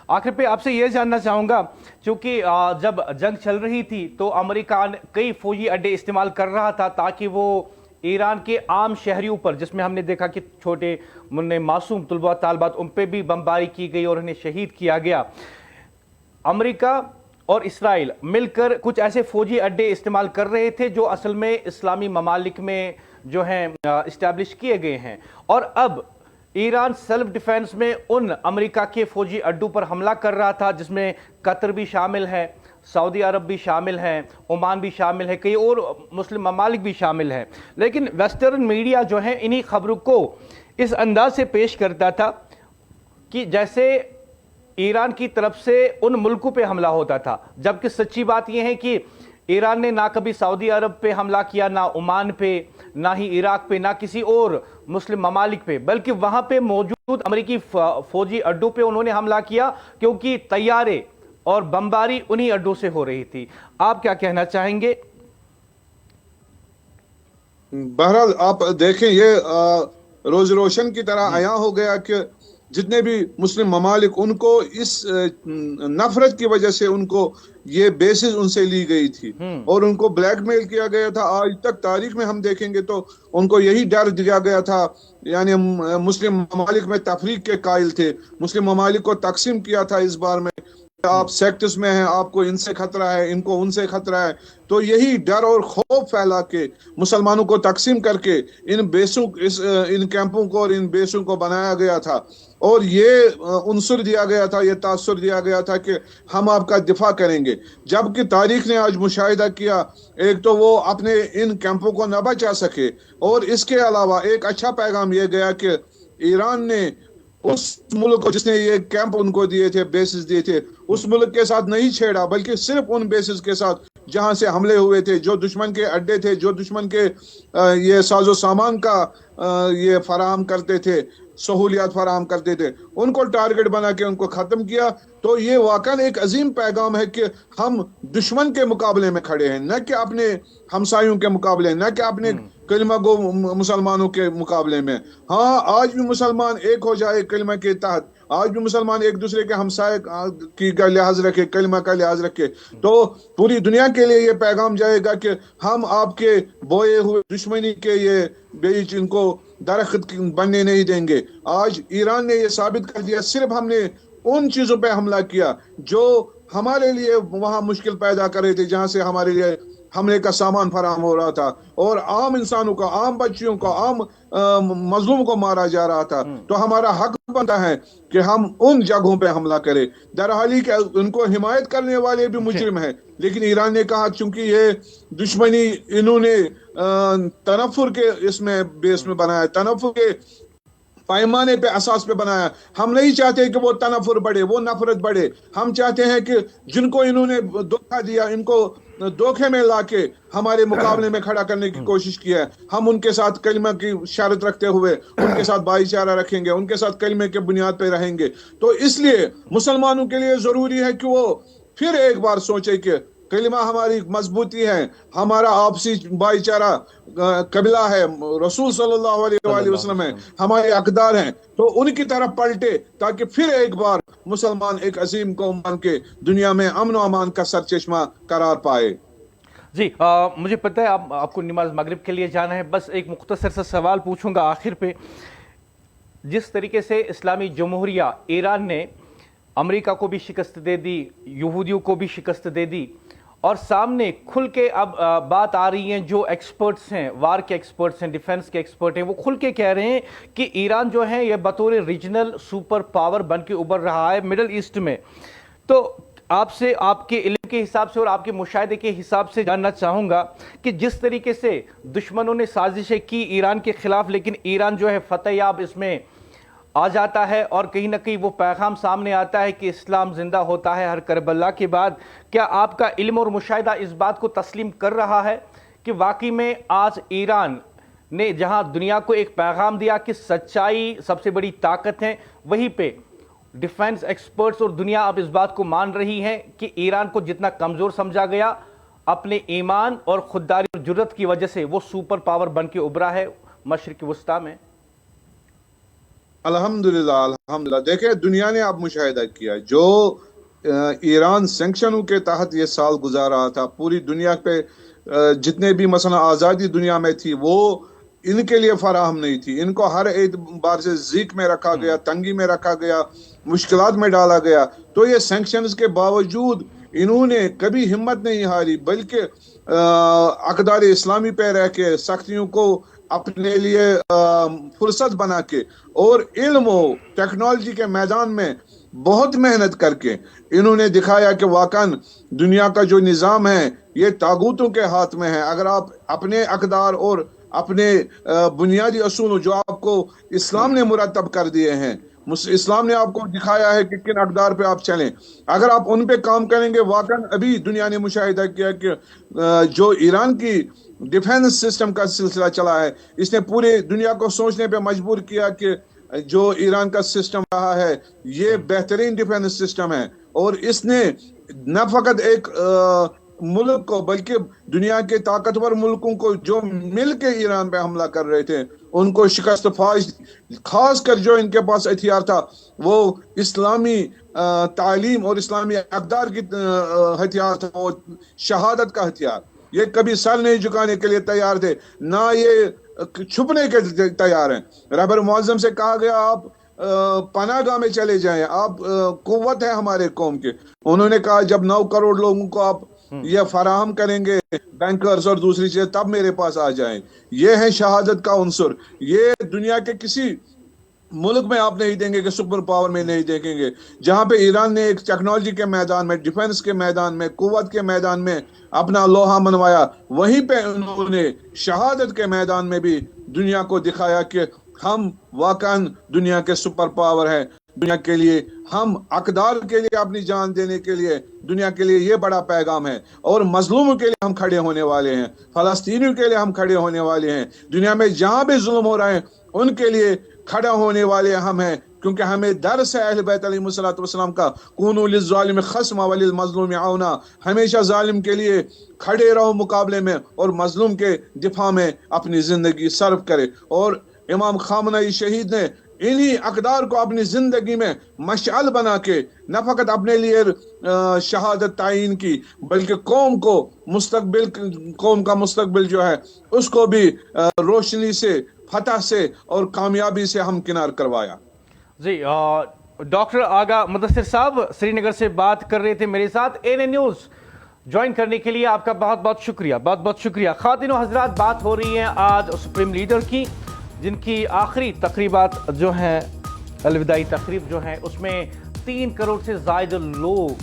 آخر پہ آپ سے یہ جاننا چاہوں گا، چونکہ جب جنگ چل رہی تھی تو امریکہ کئی فوجی اڈے استعمال کر رہا تھا تاکہ وہ ایران کے عام شہریوں پر، جس میں ہم نے دیکھا کہ چھوٹے منع معصوم طلباء طالبات، ان پہ بھی بمباری کی گئی اور انہیں شہید کیا گیا. امریکہ اور اسرائیل مل کر کچھ ایسے فوجی اڈے استعمال کر رہے تھے جو اصل میں اسلامی ممالک میں جو ہیں اسٹیبلش کیے گئے ہیں، اور اب ایران سیلف ڈیفینس میں ان امریکہ کے فوجی اڈوں پر حملہ کر رہا تھا، جس میں قطر بھی شامل ہے، سعودی عرب بھی شامل ہیں، عمان بھی شامل ہے، کئی اور مسلم ممالک بھی شامل ہیں. لیکن ویسٹرن میڈیا جو ہے انہی خبروں کو اس انداز سے پیش کرتا تھا کہ جیسے ایران کی طرف سے ان ملکوں پہ حملہ ہوتا تھا، جبکہ سچی بات یہ ہے کہ ایران نے نہ کبھی سعودی عرب پہ حملہ کیا، نہ عمان پہ، نہ ہی عراق پہ، نہ کسی اور مسلم ممالک پہ، بلکہ وہاں پہ موجود امریکی فوجی اڈوں پہ انہوں نے حملہ کیا کیونکہ طیارے اور بمباری انہی اڈوں سے ہو رہی تھی. آپ کیا کہنا چاہیں گے؟ بہرحال آپ دیکھیں، یہ روز روشن کی طرح عیاں ہو گیا کہ جتنے بھی مسلم ممالک، ان کو اس نفرت کی وجہ سے ان کو یہ بیسز ان سے لی گئی تھی اور ان کو بلیک میل کیا گیا تھا. آج تک تاریخ میں ہم دیکھیں گے تو ان کو یہی ڈر دیا گیا تھا، یعنی مسلم ممالک میں تفریق کے قائل تھے، مسلم ممالک کو تقسیم کیا تھا اس بار میں. آپ سیکٹس میں ہیں, آپ کو ان سے خطرہ ہے, ان کو ان سے خطرہ ہے. تو یہی ڈر اور خوف پھیلا کے مسلمانوں کو تقسیم کر کے ان کیمپوں کو اور ان بیسوں کو بنایا گیا تھا, اور یہ عنصر دیا گیا تھا, یہ تاثر دیا گیا تھا کہ ہم آپ کا دفاع کریں گے. جبکہ تاریخ نے آج مشاہدہ کیا, ایک تو وہ اپنے ان کیمپوں کو نہ بچا سکے, اور اس کے علاوہ ایک اچھا پیغام یہ گیا کہ ایران نے اس ملک کو جس نے یہ کیمپ ان کو دیے تھے, بیسز دیے تھے, اس ملک کے ساتھ نہیں چھیڑا, بلکہ صرف ان بیسز کے ساتھ جہاں سے حملے ہوئے تھے, جو دشمن کے اڈے تھے, جو دشمن کے یہ ساز و سامان کا یہ فراہم کرتے تھے, سہولیات فراہم کرتے تھے, ان کو ٹارگٹ بنا کے ان کو ختم کیا. تو یہ واقعا ایک عظیم پیغام ہے کہ ہم دشمن کے مقابلے میں کھڑے ہیں, نہ کہ اپنے ہمسایوں کے مقابلے, نہ کہ اپنے کلمہ گو مسلمانوں کے مقابلے میں. ہاں, آج بھی مسلمان ایک ہو جائے کلمہ کے تحت, آج بھی مسلمان ایک دوسرے کے ہمسائے کی کا لحاظ رکھے, کلمہ کا لحاظ رکھے, تو پوری دنیا کے لیے یہ پیغام جائے گا کہ ہم آپ کے بوئے ہوئے دشمنی کے یہ بیج ان کو درخت بننے نہیں دیں گے. آج ایران نے یہ ثابت کر دیا, صرف ہم نے ان چیزوں پہ حملہ کیا جو ہمارے لیے وہاں مشکل پیدا کر رہے تھے, جہاں سے ہمارے لیے حملے کا سامان فراہم ہو رہا تھا, اور عام انسانوں کو, عام بچیوں کو, عام مظلوم کو مارا جا رہا تھا. تو ہمارا حق بنتا ہے کہ ہم ان جگہوں پہ حملہ کریں. درحالی کہ ان کو حمایت کرنے والے بھی مجرم ہیں, لیکن ایران نے کہا چونکہ یہ دشمنی انہوں نے تنفر کے اس میں بیس میں بنایا, تنفر کے پیمانے پہ اساس پہ بنایا. ہم نہیں چاہتے کہ وہ تنفر بڑھے, وہ نفرت بڑھے. ہم چاہتے ہیں کہ جن کو انہوں نے دھوکہ دیا, ان کو دھوکے میں لا کے ہمارے مقابلے میں کھڑا کرنے کی کوشش کی ہے, ہم ان کے ساتھ کلمہ کی شرط رکھتے ہوئے ان کے ساتھ بھائی چارہ رکھیں گے, ان کے ساتھ کلمے کے بنیاد پہ رہیں گے. تو اس لیے مسلمانوں کے لیے ضروری ہے کہ وہ پھر ایک بار سوچے کہ کلمہ ہماری مضبوطی ہے, ہمارا آپسی بھائی چارہ قبلہ ہے, رسول صلی اللہ علیہ وآلہ وسلم ہے, ہمارے اقدار ہیں, تو ان کی طرف پلٹے تاکہ پھر ایک بار مسلمان ایک عظیم قوم بن کے دنیا میں امن و امان کا سرچشمہ قرار پائے. جی, مجھے پتہ ہے آپ کو نماز مغرب کے لیے جانا ہے, بس ایک مختصر سا سوال پوچھوں گا آخر پہ. جس طریقے سے اسلامی جمہوریہ ایران نے امریکہ کو بھی شکست دے دی, یہودیوں کو بھی شکست دے دی, اور سامنے کھل کے اب بات آ رہی ہیں, جو ایکسپرٹس ہیں, وار کے ایکسپرٹس ہیں, ڈیفنس کے ایکسپرٹ ہیں, وہ کھل کے کہہ رہے ہیں کہ ایران جو ہے یہ بطور ریجنل سپر پاور بن کے ابھر رہا ہے مڈل ایسٹ میں. تو آپ سے, آپ کے علم کے حساب سے اور آپ کے مشاہدے کے حساب سے جاننا چاہوں گا کہ جس طریقے سے دشمنوں نے سازشیں کی ایران کے خلاف, لیکن ایران جو ہے فتح یاب اس میں آ جاتا ہے, اور کہیں نہ کہیں وہ پیغام سامنے آتا ہے کہ اسلام زندہ ہوتا ہے ہر کربلا کے بعد. کیا آپ کا علم اور مشاہدہ اس بات کو تسلیم کر رہا ہے کہ واقعی میں آج ایران نے جہاں دنیا کو ایک پیغام دیا کہ سچائی سب سے بڑی طاقت ہے, وہیں پہ ڈیفنس ایکسپرٹس اور دنیا اب اس بات کو مان رہی ہے کہ ایران کو جتنا کمزور سمجھا گیا, اپنے ایمان اور خودداری اور جرت کی وجہ سے وہ سپر پاور بن کے ابھرا ہے مشرق وسطیٰ میں؟ الحمدللہ الحمدللہ. دیکھیں, دنیا نے اب مشاہدہ کیا, جو ایران سینکشنوں کے تحت یہ سال گزار رہا تھا, پوری دنیا پہ جتنے بھی مثلا آزادی دنیا میں تھی وہ ان کے لیے فراہم نہیں تھی. ان کو ہر اعتبار سے ضیق میں رکھا گیا, تنگی میں رکھا گیا, مشکلات میں ڈالا گیا. تو یہ سینکشنز کے باوجود انہوں نے کبھی ہمت نہیں ہاری, بلکہ اقدار اسلامی پہ رہ کے سختیوں کو اپنے لیے فرصت بنا کے اور علم و ٹیکنالوجی کے میدان میں بہت محنت کر کے انہوں نے دکھایا کہ واقعاً دنیا کا جو نظام ہے یہ طاغوتوں کے ہاتھ میں ہے. اگر آپ اپنے اقدار اور اپنے بنیادی اصول جو آپ کو اسلام نے مرتب کر دیے ہیں, اسلام نے آپ کو دکھایا ہے کہ کن اقدار پہ آپ چلیں, اگر آپ ان پہ کام کریں گے, واقعاً ابھی دنیا نے مشاہدہ کیا کہ جو ایران کی ڈیفنس سسٹم کا سلسلہ چلا ہے, اس نے پورے دنیا کو سوچنے پہ مجبور کیا کہ جو ایران کا سسٹم رہا ہے یہ بہترین ڈیفنس سسٹم ہے, اور اس نے نہ فقط ایک ملک کو بلکہ دنیا کے طاقتور ملکوں کو جو مل کے ایران پہ حملہ کر رہے تھے ان کو شکست فاش, خاص کر جو ان کے پاس ہتھیار تھا وہ اسلامی تعلیم اور اسلامی اقدار کی ہتھیار تھا, وہ شہادت کا ہتھیار. یہ کبھی سر نہیں جھکانے کے لیے تیار تھے, نہ یہ چھپنے کے تیار ہیں. رہبر معظم سے کہا گیا آپ पनाह गाह में चले जाएं, आप कुव्वत है हमारे कौम के। उन्होंने कहा जब 9 करोड़ लोगों को आप ये फराहम करेंगे बैंकर्स और दूसरी चीजें, तब मेरे पास आ जाएं। ये है शहादत का उन्सर। ये दुनिया के किसी मुल्क में आप नहीं देंगे कि सुपर पावर में नहीं देखेंगे। जहां पे ईरान ने एक टेक्नोलॉजी के मैदान में, डिफेंस के मैदान में, कुव्वत के मैदान में अपना लोहा मनवाया, वहीं पे उन्होंने शहादत के मैदान में भी दुनिया को दिखाया कि हम वाकई दुनिया के सुपर पावर हैं। दुनिया के लिए, हम अकदार के लिए अपनी जान देने के लिए, दुनिया के लिए ये बड़ा पैगाम है। और मजलूमों के लिए हम खड़े होने वाले हैं, फलस्तीनियों के लिए हम खड़े होने वाले हैं। दुनिया में जहां भी जुल्म हो रहे हैं उनके लिए खड़ा होने वाले हम हैं, क्योंकि हमें दर्स है अहले बैत अलैहिस्सलाम का, कूनू लिज़्ज़ालिम खस्मा वलिल मज़लूम औना। हमेशा जालिम के लिए खड़े रहो मुकाबले में, और मजलूम के दिफा में अपनी जिंदगी सर्व करे। और इमाम खामनेई शहीद ने इन्हीं अकदार को अपनी जिंदगी में मशाल बना के न फकत अपने लिए शहादत तायीन की, बल्कि कौम को मुस्तकबिल, कौम का मुस्तकबिल जो है उसको भी रोशनी से, फतह से और कामयाबी से हमकिनार करवाया। जी, डॉक्टर आगा मुदस्सिर साहब श्रीनगर से बात कर रहे थे मेरे साथ। एएनएन न्यूज़ ज्वाइन करने के लिए आपका बहुत बहुत शुक्रिया, बहुत बहुत शुक्रिया। ख़वातीन और हज़रात, बात हो रही है आज सुप्रीम लीडर की, जिनकी आखिरी तकरीबात जो हैं, अलविदाई तकरीब जो है, उसमें 3 करोड़ से ज़ायद लोग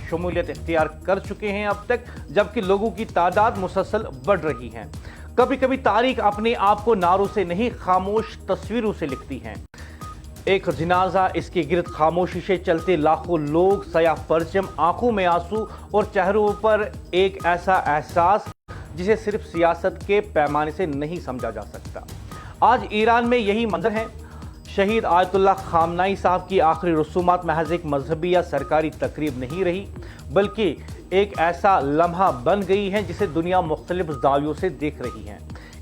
शमूलियत इख्तियार कर चुके हैं अब तक, जबकि लोगों की तादाद मुसलसल बढ़ रही है। कभी कभी तारीख अपने आप को नारों से नहीं, खामोश तस्वीरों से लिखती है। एक जनाजा, इसके गिरद खामोशी से चलते लाखों लोग, सयाह परचम, आंखों में आंसू और चेहरों पर एक ऐसा एहसास जिसे सिर्फ सियासत के पैमाने से नहीं समझा जा सकता। आज ईरान में यही मंजर है। शहीद आयतुल्लाह खामनाई साहब की आखिरी रसूमात महज एक मजहबी या सरकारी तकरीब नहीं रही, बल्कि एक ऐसा लम्हा बन गई है जिसे दुनिया मुख्तलिफ ज़ावियों से देख रही है।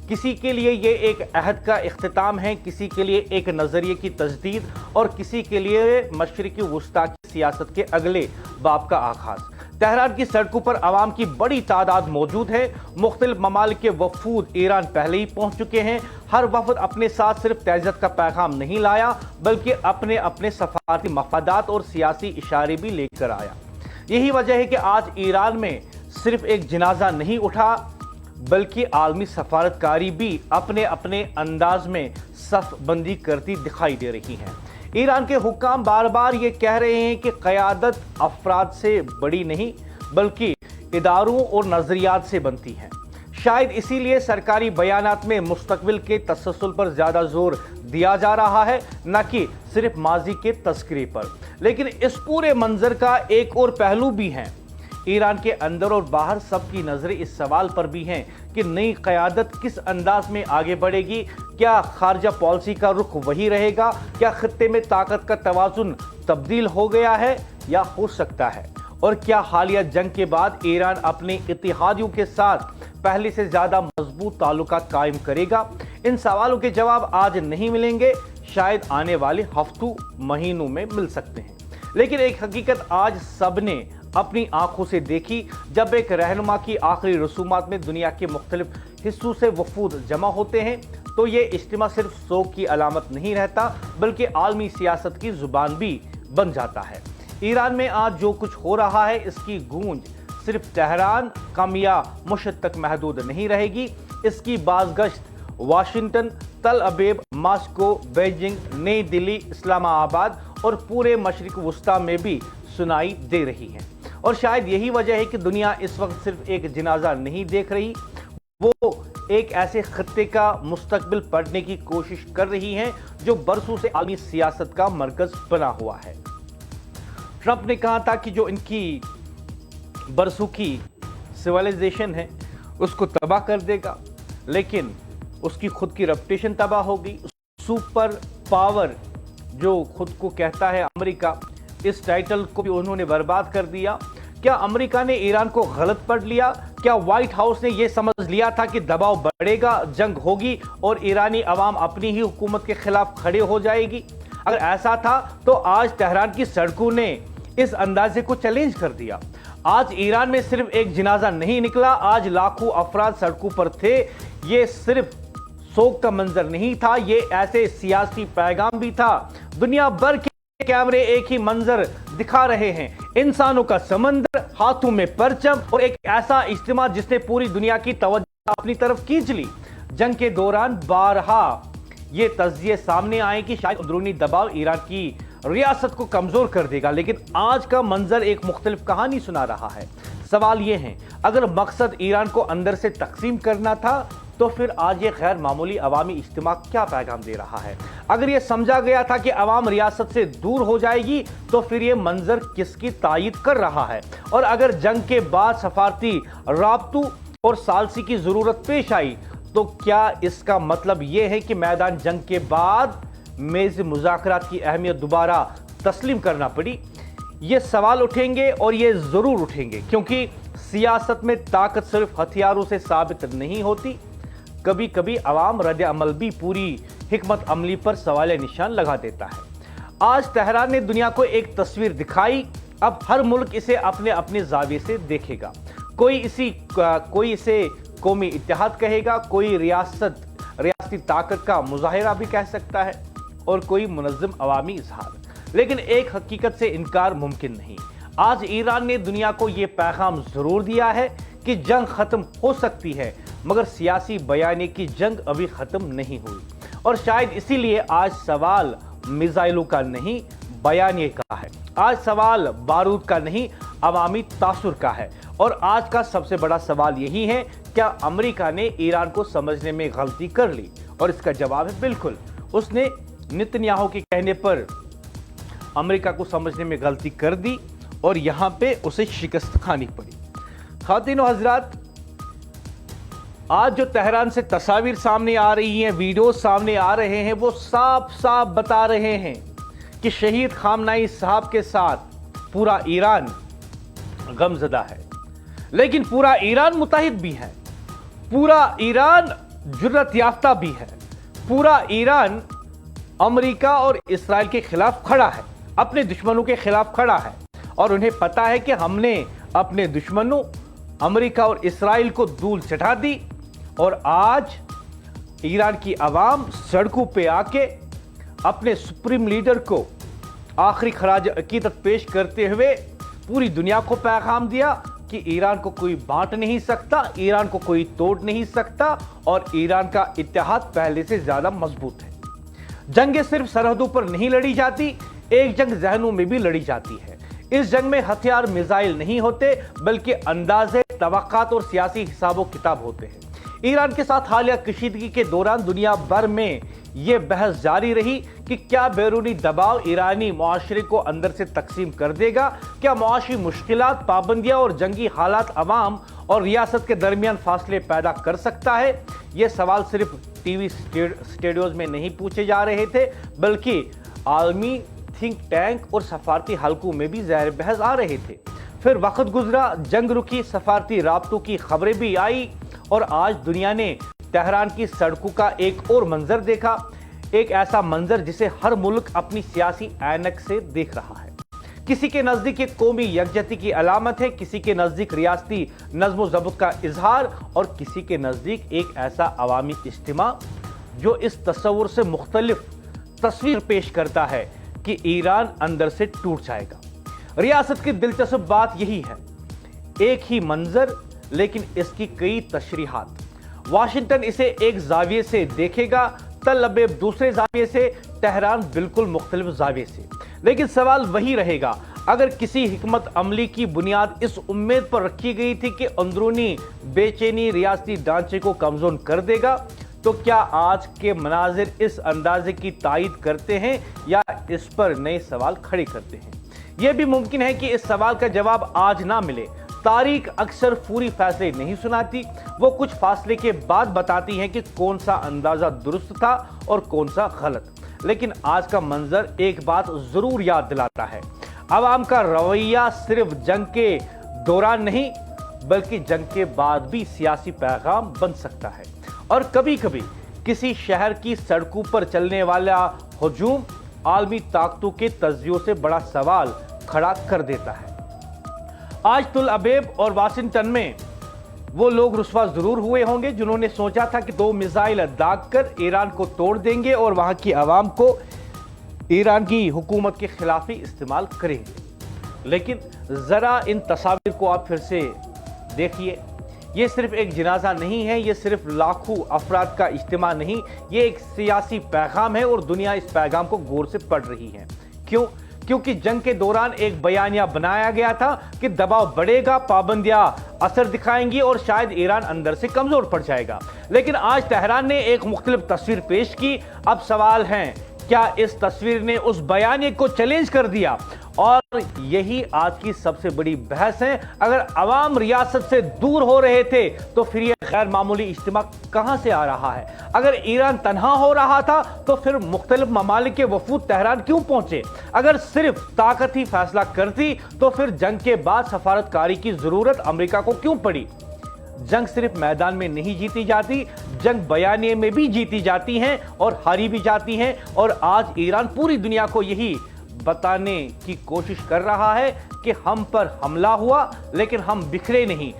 किसी के लिए ये एक अहद का इख्तिताम है, किसी के लिए एक नज़रिए की तजदीद, और किसी के लिए मशरिकी वुस्ता की सियासत के अगले बाब का आगाज़। तेहरान की सड़कों पर आवाम की बड़ी तादाद मौजूद है। मुख्तलिफ ममालिक के वफूद ईरान पहले ही पहुंच चुके हैं। हर वफद अपने साथ सिर्फ तइज़्ज़त का पैगाम नहीं लाया, बल्कि अपने अपने सफारती मफादात और सियासी इशारे भी लेकर आया। यही वजह है कि आज ईरान में सिर्फ एक जनाजा नहीं उठा, बल्कि आलमी सफारतकारी भी अपने अपने अंदाज में सफ बंदी करती दिखाई दे रही है। ईरान के हुक्काम बार बार ये कह रहे हैं कि क़यादत अफराद से बड़ी नहीं, बल्कि इदारों और नज़रियात से बनती है। शायद इसीलिए सरकारी बयानात में मुस्तकबिल के तसल्सल पर ज़्यादा जोर दिया जा रहा है, न कि सिर्फ माजी के तस्करे पर। लेकिन इस पूरे मंजर का एक और पहलू भी है। ईरान के अंदर और बाहर सबकी नजरें इस सवाल पर भी हैं कि नई क़यादत किस अंदाज में आगे बढ़ेगी। क्या खारजा पॉलिसी का रुख वही रहेगा? क्या खित्ते में ताकत का तवाजुन तब्दील हो गया है या हो सकता है? और क्या हालिया जंग के बाद ईरान अपने इत्तेहादियों के साथ पहले से ज़्यादा मजबूत ताल्लुकात कायम करेगा? इन सवालों के जवाब आज नहीं मिलेंगे, शायद आने वाले हफ्तों महीनों में मिल सकते हैं। लेकिन एक हकीकत आज सबने अपनी आंखों से देखी, जब एक रहनुमा की आखिरी रसूमात में दुनिया के मुख्तलिफ हिस्सों से वफूद जमा होते हैं, तो ये इज्तिमा सिर्फ शौक की अलामत नहीं रहता, बल्कि आलमी सियासत की जुबान भी बन जाता है। ईरान में आज जो कुछ हो रहा है, इसकी गूंज सिर्फ तेहरान, कम या मुश्त तक महदूद नहीं रहेगी। इसकी बाज़गश्त वाशिंगटन, तल अबीब, मॉस्को, बीजिंग, नई दिल्ली, इस्लामाबाद और पूरे मशरिक वुस्ता में भी सुनाई दे रही है। और शायद यही वजह है कि दुनिया इस वक्त सिर्फ एक जनाजा नहीं देख रही, वो एक ऐसे खत्ते का मुस्तकबिल पढ़ने की कोशिश कर रही है जो बरसों से आलमी सियासत का मरकज बना हुआ है। ट्रंप ने कहा था कि जो इनकी बरसों की सिविलाइजेशन है उसको तबाह कर देगा, लेकिन उसकी खुद की रेपुटेशन तबाह होगी। सुपर पावर जो खुद को कहता है अमेरिका, इस टाइटल को भी उन्होंने बर्बाद कर दिया। क्या अमेरिका ने ईरान को गलत पढ़ लिया? क्या व्हाइट हाउस ने यह समझ लिया था कि दबाव बढ़ेगा, जंग होगी और ईरानी अवाम अपनी ही हुकूमत के खिलाफ खड़े हो जाएगी? अगर ऐसा था तो आज तेहरान की सड़कों ने इस अंदाजे को चैलेंज कर दिया। आज ईरान में सिर्फ एक जनाजा नहीं निकला, आज लाखों अफराद सड़कों पर थे। ये सिर्फ सोग का मंजर नहीं था, ये ऐसे सियासी पैगाम भी था। दुनिया भर के कैमरे एक ही मंजर दिखा रहे हैं, इंसानों का समंदर, हाथों में परचम और एक ऐसा इज्तिमा जिसने पूरी दुनिया की तवज्जो अपनी तरफ खींच ली। जंग के दौरान बारहा ये तज्जिए सामने आए कि शायद अंदरूनी दबाव ईरान की रियासत को कमजोर कर देगा, लेकिन आज का मंजर एक मुख्तलिफ कहानी सुना रहा है। सवाल यह है, अगर मकसद ईरान को अंदर से तकसीम करना था तो फिर आज ये गैर मामूली अवामी इज्तिमा क्या पैगाम दे रहा है? अगर ये समझा गया था कि अवाम रियासत से दूर हो जाएगी तो फिर ये मंजर किसकी तायीद कर रहा है? और अगर जंग के बाद सफारती राब्तों और सालसी की जरूरत पेश आई तो क्या इसका मतलब यह है कि मैदान जंग के बाद मेज़ मुज़ाकरात की अहमियत दोबारा तस्लीम करना पड़ी? ये सवाल उठेंगे और ये जरूर उठेंगे, क्योंकि सियासत में ताकत सिर्फ हथियारों से साबित नहीं होती। कभी कभी अवाम रद्द अमल भी पूरी हिकमत अमली पर सवाल निशान लगा देता है। आज तेहरान ने दुनिया को एक तस्वीर दिखाई, अब हर मुल्क इसे अपने अपने जाविये से देखेगा। कोई इसे कौमी इत्तेहाद कहेगा, कोई रियासती ताकत का मुजाहिरा भी कह सकता है और कोई मुनज़्ज़म अवामी इजहार। लेकिन एक हकीकत से इनकार मुमकिन नहीं, आज ईरान ने दुनिया को यह पैगाम जरूर दिया है कि जंग खत्म हो सकती है, मगर सियासी बयानी की जंग अभी खत्म नहीं हुई। और शायद इसीलिए आज सवाल मिसाइलों का नहीं, बयानी का है। आज सवाल बारूद का नहीं, अवामी तासुर का है। और आज का सबसे बड़ा सवाल यही है, क्या अमेरिका ने ईरान को समझने में गलती कर ली? और इसका जवाब है बिल्कुल। उसने नेतन्याहू के कहने पर अमेरिका को समझने में गलती कर दी और यहां पे उसे शिकस्त खानी पड़ी। ख़वातीन और हज़रात, आज जो तेहरान से तस्वीर सामने आ रही हैं, वीडियो सामने आ रहे हैं, वो साफ साफ बता रहे हैं कि शहीद खामनाई साहब के साथ पूरा ईरान गमज़दा है, लेकिन पूरा ईरान मुत्तहिद भी है, पूरा ईरान जुर्रत याफ्ता भी है, पूरा ईरान अमेरिका और इस्राइल के खिलाफ खड़ा है, अपने दुश्मनों के खिलाफ खड़ा है। और उन्हें पता है कि हमने अपने दुश्मनों अमेरिका और इस्राइल को धूल चटा दी और आज ईरान की आवाम सड़कों पे आके अपने सुप्रीम लीडर को आखिरी खराज अकीदत पेश करते हुए पूरी दुनिया को पैगाम दिया कि ईरान को कोई बांट नहीं सकता, ईरान को कोई तोड़ नहीं सकता और ईरान का इत्तेहाद पहले से ज्यादा मजबूत है। जंगें सिर्फ सरहदों पर नहीं लड़ी जाती, एक जंग जहनों में भी लड़ी जाती है। इस जंग में हथियार मिसाइल नहीं होते, बल्कि अंदाजे, तवक्कात और सियासी हिसाबो किताब होते हैं। ईरान के साथ हालिया कशीदगी के दौरान दुनिया भर में यह बहस जारी रही कि क्या बैरूनी दबाव ईरानी मुआशरे को अंदर से तकसीम कर देगा? क्या मुआशी मुश्किलात, पाबंदियां और जंगी हालात अवाम और रियासत के दरमियान फासले पैदा कर सकता है? ये सवाल सिर्फ टीवी स्टूडियोज में नहीं पूछे जा रहे थे, बल्कि आलमी थिंक टैंक और सफारती हलकों में भी ज़ाहिर बहस आ रहे थे। फिर वक्त गुजरा, जंग रुकी, सफारती राब्तों की खबरें भी आई और आज दुनिया ने तेहरान की सड़कों का एक और मंजर देखा, एक ऐसा मंजर जिसे हर मुल्क अपनी सियासी ऐनक से देख रहा है। किसी के नजदीक एक कौमी यकजहती की अलामत है, किसी के नजदीक रियासती नज़्म व ज़ब्त का इजहार और किसी के नजदीक एक ऐसा अवामी इज्तिमा जो इस तस्वुर से मुख्तलिफ तस्वीर पेश करता है कि ईरान अंदर से टूट जाएगा। रियासत की दिलचस्प बात यही है, एक ही मंजर लेकिन इसकी कई तशरीहात। वाशिंगटन इसे एक जाविये से देखेगा, तल अबीब दूसरे जाविये से, तेहरान बिल्कुल मुख्तलिफ जाविये से। लेकिन सवाल वही रहेगा, अगर किसी हिकमत अमली की बुनियाद इस उम्मीद पर रखी गई थी कि अंदरूनी बेचैनी रियासती ढांचे को कमजोर कर देगा, तो क्या आज के मनाजिर इस अंदाजे की तायीद करते हैं या इस पर नए सवाल खड़े करते हैं? यह भी मुमकिन है कि इस सवाल का जवाब आज ना मिले। तारीख अक्सर पूरी फैसले नहीं सुनाती, वो कुछ फासले के बाद बताती है कि कौन सा अंदाजा दुरुस्त था और कौन सा गलत। लेकिन आज का मंजर एक बात जरूर याद दिलाता है, अवाम का रवैया सिर्फ जंग के दौरान नहीं बल्कि जंग के बाद भी सियासी पैगाम बन सकता है। और कभी कभी किसी शहर की सड़कों पर चलने वाला हुजूम आलमी ताकतों के तज्जियों से बड़ा सवाल खड़ा कर देता है। आज तुल अबीब और वाशिंगटन में वो लोग रुस्वा जरूर हुए होंगे जिन्होंने सोचा था कि 2 मिसाइल दाग कर ईरान को तोड़ देंगे और वहां की आवाम को ईरान की हुकूमत के खिलाफ ही इस्तेमाल करेंगे। लेकिन जरा इन तस्वीर को आप फिर से देखिए, ये सिर्फ एक जनाजा नहीं है, ये सिर्फ लाखों अफराद का इज्तिमा नहीं, ये एक सियासी पैगाम है और दुनिया इस पैगाम को गौर से पढ़ रही है। क्यों? क्योंकि जंग के दौरान एक बयानिया बनाया गया था कि दबाव बढ़ेगा, पाबंदियां असर दिखाएंगी और शायद ईरान अंदर से कमजोर पड़ जाएगा। लेकिन आज तेहरान ने एक मुख्तलिफ तस्वीर पेश की। अब सवाल है, क्या इस तस्वीर ने उस बयानिए को चैलेंज कर दिया? और यही आज की सबसे बड़ी बहस है। अगर अवाम रियासत से दूर हो रहे थे तो फिर यह गैर मामूली इज्तिमा कहां से आ रहा है? अगर ईरान तन्हा हो रहा था तो फिर मुख्तलिफ ममालिक के वफूद तेहरान क्यों पहुंचे? अगर सिर्फ ताकत ही फैसला करती तो फिर जंग के बाद सफारतकारी की जरूरत अमेरिका को क्यों पड़ी? जंग सिर्फ मैदान में नहीं जीती जाती, जंग बयानिए में भी जीती जाती हैं और हारी भी जाती हैं। और आज ईरान पूरी दुनिया को यही बताने की कोशिश कर रहा है कि हम पर हमला हुआ लेकिन हम बिखरे नहीं।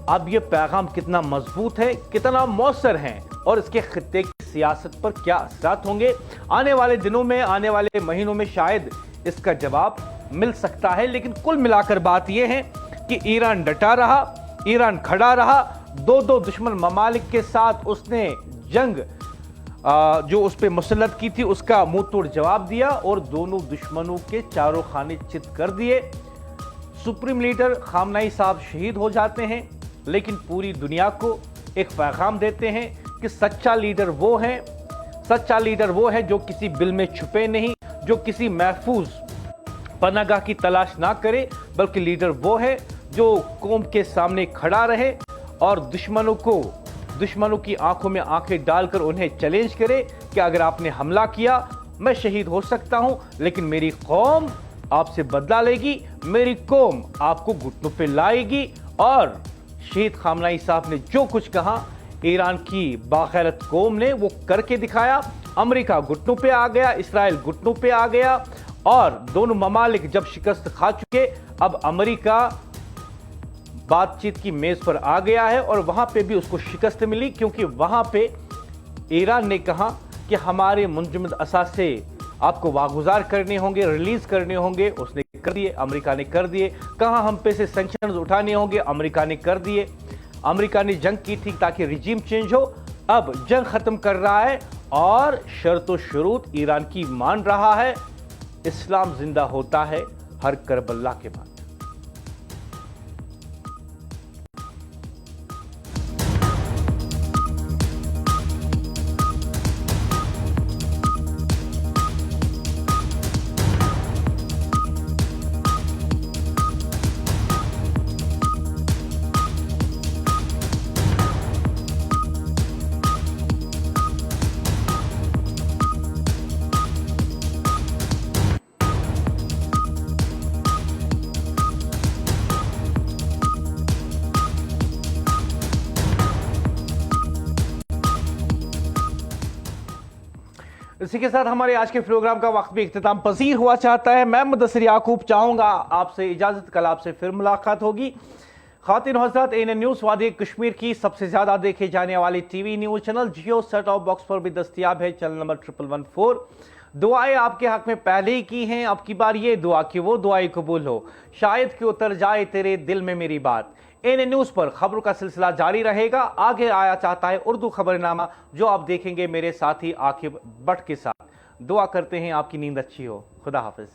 अब यह पैगाम कितना मजबूत है, कितना मौसर है और इसके खित्ते की सियासत पर क्या असरात होंगे? आने वाले दिनों में, आने वाले महीनों में शायद इसका जवाब मिल सकता है। लेकिन कुल मिलाकर बात यह है कि ईरान डटा रहा, ईरान खड़ा रहा। दो दुश्मन ममालिक के साथ उसने जंग जो उस पर मुसल्लत की थी उसका मुंह तोड़ जवाब दिया और दोनों दुश्मनों के चारों खाने चित कर दिए। सुप्रीम लीडर खामनाई साहब शहीद हो जाते हैं, लेकिन पूरी दुनिया को एक पैगाम देते हैं कि सच्चा लीडर वो है, सच्चा लीडर वो है जो किसी बिल में छुपे नहीं, जो किसी महफूज पनागाह की तलाश ना करे, बल्कि लीडर वो है जो कौम के सामने खड़ा रहे और दुश्मनों की आंखों में आंखें डालकर उन्हें चैलेंज करे कि अगर आपने हमला किया मैं शहीद हो सकता हूं, लेकिन मेरी कौम आपसे बदला लेगी, मेरी कौम आपको घुटनों पे लाएगी। और शहीद खामनाई साहब ने जो कुछ कहा, ईरान की बागैरत कौम ने वो करके दिखाया। अमेरिका घुटनों पे आ गया, इस्राइल घुटनों पे आ गया और दोनों ममालिक जब शिकस्त खा चुके, अब अमेरिका बातचीत की मेज पर आ गया है और वहां पे भी उसको शिकस्त मिली, क्योंकि वहां पे ईरान ने कहा कि हमारे मुंजमद असासे आपको वागुजार करने होंगे, रिलीज करने होंगे, उसने कर दिए, अमेरिका ने कर दिए। कहा हम पे से सैंक्शंस उठाने होंगे, अमेरिका ने कर दिए। अमेरिका ने जंग की थी ताकि रिजीम चेंज हो, अब जंग खत्म कर रहा है और शर्त शुरूत ईरान की मान रहा है। इस्लाम जिंदा होता है हर करबला के बाद। इसी के साथ हमारे आज के प्रोग्राम का वक्त भी इख्तिताम पसीर हुआ चाहता है। मैं मुदस्सिर याकूब चाहूंगा आपसे इजाजत, कल आपसे फिर मुलाकात होगी। खातिन हज़रात, एएनएन न्यूज़ वादी कश्मीर की सबसे ज्यादा देखे जाने वाली टीवी न्यूज चैनल जियो सेट टॉप बॉक्स पर भी दस्तयाब है, चैनल नंबर 1114। दुआएं आपके हक में पहले ही की हैं, अब की बार ये दुआ कि वो दुआएं कबूल हो, शायद कि उतर जाए तेरे दिल में मेरी बात। एएनएन न्यूज़ पर खबरों का सिलसिला जारी रहेगा। आगे आया चाहता है उर्दू खबरनामा, जो आप देखेंगे मेरे साथी आकिब भट्ट के साथ। दुआ करते हैं आपकी नींद अच्छी हो। खुदा हाफिज।